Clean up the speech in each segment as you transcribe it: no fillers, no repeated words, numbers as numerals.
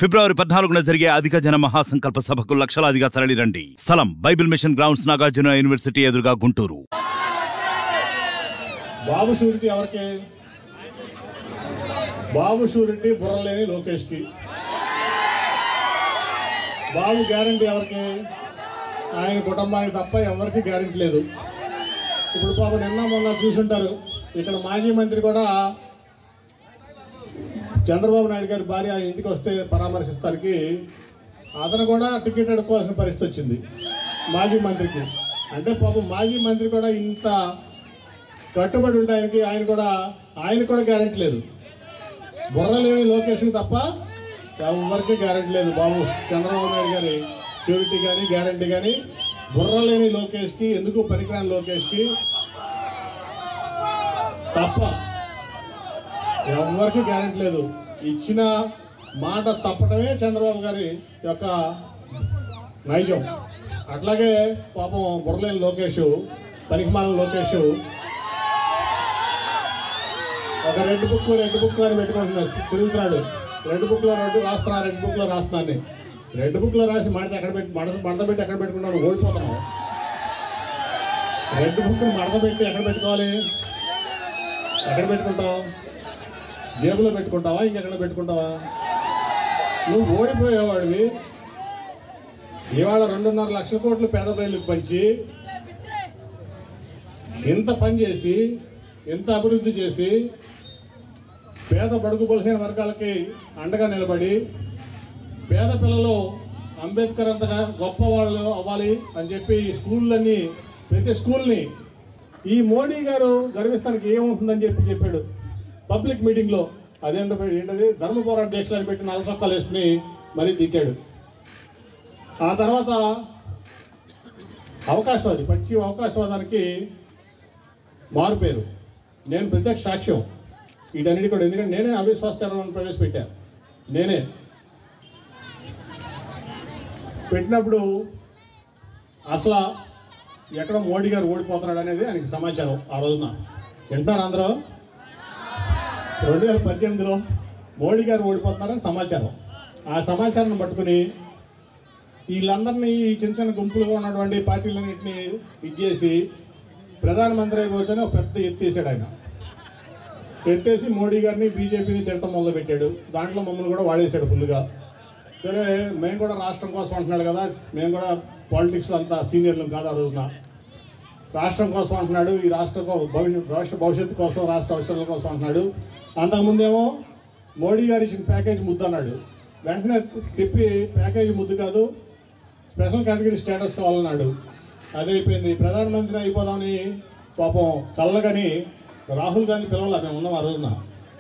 ఫిబ్రవరి 14న జరిగే అధిక జన మహాసంకల్ప సభకు లక్షలాదిగా తరలిరండి. స్థలం Bible mission grounds, Nagarjuna university ఎదురుగా, గుంటూరు. బాబు షూరిటీ ఎవరికి? బాబు షూరిటీ బుర్రలేని లోకేష్ కి. బాబు గ్యారంటీ ఎవరికి? ఆయన కుటుంబానికి తప్ప ఎవరికి గ్యారంటీ లేదు. ఇప్పుడు పాప నిన్న మొన్న చూసుంటారు, ఇక్కడ మాజీ మంత్రి కూడా చంద్రబాబు నాయుడు గారి భార్య ఇంటికి వస్తే పరామర్శిస్తానికి అతను కూడా టికెట్ అడుక్కోవాల్సిన పరిస్థితి వచ్చింది మాజీ మంత్రికి. అంటే పాపం మాజీ మంత్రి కూడా ఇంత కట్టుబడి ఉండడానికి ఆయన కూడా గ్యారెంటీ లేదు. బుర్రలేని లోకేష్కి తప్ప ఎవరికి గ్యారెంటీ లేదు. బాబు చంద్రబాబు నాయుడు గారి షూరిటీ కానీ గ్యారెంటీ కానీ బుర్రలేని లోకేష్కి, ఎందుకు పనికిరాని లోకేష్కి తప్ప ఎవరికి గ్యారెంటీ లేదు. ఇచ్చిన మాట తప్పటమే చంద్రబాబు గారి యొక్క నైజం. అట్లాగే పాపం బుర్రలేని లోకేష్, పనికిమాలిన లోకేష్ ఒక రెడ్ బుక్ అని పెట్టుకుంటున్నాడు, తిరుగుతున్నాడు. రెడ్ బుక్లో రాస్తున్నాను. రెడ్ బుక్లో రాసి మడత పెట్టి ఎక్కడ పెట్టుకున్నాడు? ఓడిపోతున్నావు. రెడ్ బుక్ మడత పెట్టి ఎక్కడ పెట్టుకోవాలి? ఎక్కడ పెట్టుకుంటావు? జేబులో పెట్టుకుంటావా? ఇంకెక్కడ పెట్టుకుంటావా? నువ్వు ఓడిపోయేవాడివి. ఇవాళ 2.5 లక్షల కోట్లు పేద ప్రజలకు పంచి, ఇంత పని చేసి, ఇంత అభివృద్ధి చేసి, పేద బడుగు బలహీన వర్గాలకి అండగా నిలబడి, పేద పిల్లలు అంబేద్కర్ అంతగా గొప్ప వాళ్ళు అవ్వాలి అని చెప్పి స్కూళ్ళన్నీ, ప్రతి స్కూల్ని ఈ మోడీ గారు గర్విస్తానికి ఏమవుతుందని చెప్పాడు పబ్లిక్ మీటింగ్లో. ఏంటది ధర్మ పోరాట దీక్షలు పెట్టి 4 చొక్కాలు వేసుకుని మరీ తిట్టాడు. ఆ తర్వాత పచ్చి అవకాశవాదానికి మారుపేరు. నేను ప్రత్యక్ష సాక్ష్యం వీటన్నిటి కూడా. ఎందుకంటే నేనే అవిశ్వాస తీర్మానం ప్రవేశపెట్టాను. నేనే పెట్టినప్పుడు అసలు ఎక్కడ మోడీ గారు ఓడిపోతున్నాడు అనేది ఆయనకి సమాచారం. ఆ రోజున వింటారు అందరూ. 2018లో మోడీ గారు ఓడిపోతున్నారని సమాచారం. ఆ సమాచారాన్ని పట్టుకుని వీళ్ళందరినీ, ఈ చిన్న గుంపులుగా ఉన్నటువంటి పార్టీలన్నింటినీ ఇచ్చేసి ప్రధానమంత్రి అయిపోవచ్చని ఒక పెద్ద ఎత్తేసాడు. ఆయన ఎత్తేసి మోడీ గారిని, బీజేపీని తిట్టడం మొదలుపెట్టాడు. దాంట్లో మమ్మల్ని కూడా వాడేశాడు ఫుల్గా. సరే, మేము కూడా రాష్ట్రం కోసం అంటున్నాడు కదా, మేము కూడా పాలిటిక్స్లో అంతా సీనియర్లు కాదు. ఆ రోజున రాష్ట్రం కోసం అంటున్నాడు, ఈ రాష్ట్ర భవిష్యత్తు కోసం, రాష్ట్ర అవసరాల కోసం అంటున్నాడు. అంతకుముందేమో మోడీ గారు ఇచ్చిన ప్యాకేజ్ ముద్దు అన్నాడు. వెంటనే తిప్పి ప్యాకేజీ ముద్దు కాదు, స్పెషల్ కేటగిరీ స్టేటస్ కావాలన్నాడు. అది అయిపోయింది. ప్రధానమంత్రి అయిపోదామని పాపం కళ్ళగని రాహుల్ గాంధీ పిలవలేదు. మేము ఉన్నాం ఆ రోజున.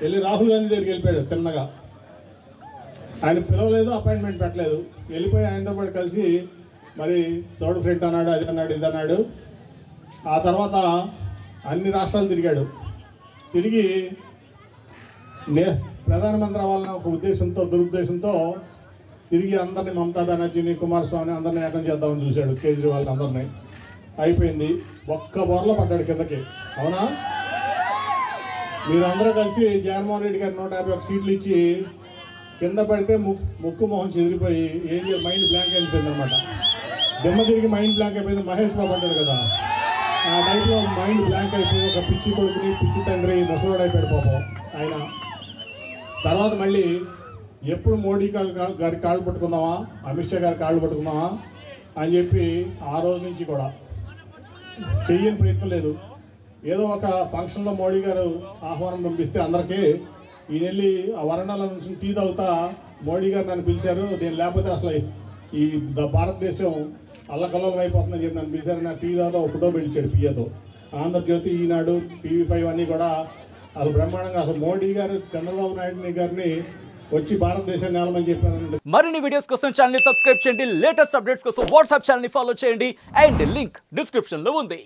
వెళ్ళి రాహుల్ గాంధీ దగ్గరికి వెళ్ళిపోయాడు తిన్నగా. ఆయన పిలవలేదు, అపాయింట్మెంట్ పెట్టలేదు. వెళ్ళిపోయి ఆయనతో పాటు కలిసి మరి థర్డ్ ఫ్రంట్ అన్నాడు, అది అన్నాడు, ఇది అన్నాడు. ఆ తర్వాత అన్ని రాష్ట్రాలు తిరిగాడు. తిరిగి ప్రధానమంత్రి అవ్వాలనే ఒక ఉద్దేశంతో, దురుద్దేశంతో తిరిగి అందరినీ, మమతా బెనర్జీని, కుమారస్వామిని అందరినీ ఏకం చేద్దామని చూశాడు. కేజ్రీవాల్ అందరినీ. అయిపోయింది. ఒక్క బొరలో పడ్డాడు కిందకి. అవునా? మీరందరూ కలిసి జగన్మోహన్ రెడ్డి గారి 151 సీట్లు ఇచ్చి కింద పడితే ముక్కు మొహం చెదిరిపోయి మైండ్ బ్లాంక్ అయిపోయింది అనమాట. దిమ్మ తిరిగి మైండ్ బ్లాంక్ అయిపోయింది. మహేష్ బాబు అంటాడు కదా, ఆ టైప్లో మైండ్ బ్లాంక్ అయిపోయి ఒక పిచ్చి కొడుకుని, పిచ్చి తండ్రి, ముసలోడు అయిపోయాడు పాపం ఆయన. తర్వాత మళ్ళీ ఎప్పుడు మోడీ గారి కాళ్ళు పట్టుకుందామా, అమిత్ షా గారి కాళ్ళు పట్టుకుందామా అని చెప్పి ఆ రోజు నుంచి కూడా చెయ్యని ప్రయత్నం లేదు. ఏదో ఒక ఫంక్షన్లో మోడీ గారు ఆహ్వానం పంపిస్తే అందరికీ ఈయన వెళ్ళి ఆ వరండాల నుంచి టీ తాగుతా మోడీ గారు నన్ను పిలిచారు, నేను లేకపోతే అసలు ఈ భారతదేశం అల్లకల్లం అయిపోతుందని చెప్పి నన్ను పిలిచారు. నా టీ తాగుతా ఒక ఫోటో పెట్టించాడు పియ్యతో. ఆంధ్రజ్యోతి, ఈనాడు, TV5 అన్నీ కూడా అసలు బ్రహ్మాండంగా అసలు మోడీ గారు చంద్రబాబు నాయుడు గారిని వచ్చి భారతదేశాన్ని నేలమని చెప్పారు. మరిన్ని వీడియోస్ కోసం ఛానల్ ని సబ్స్క్రైబ్ చేయండి. లేటెస్ట్ అప్డేట్స్ కోసం వాట్సాప్ ఛానల్ ని ఫాలో చేయండి. అండ్ లింక్ డిస్క్రిప్షన్ లో ఉంది.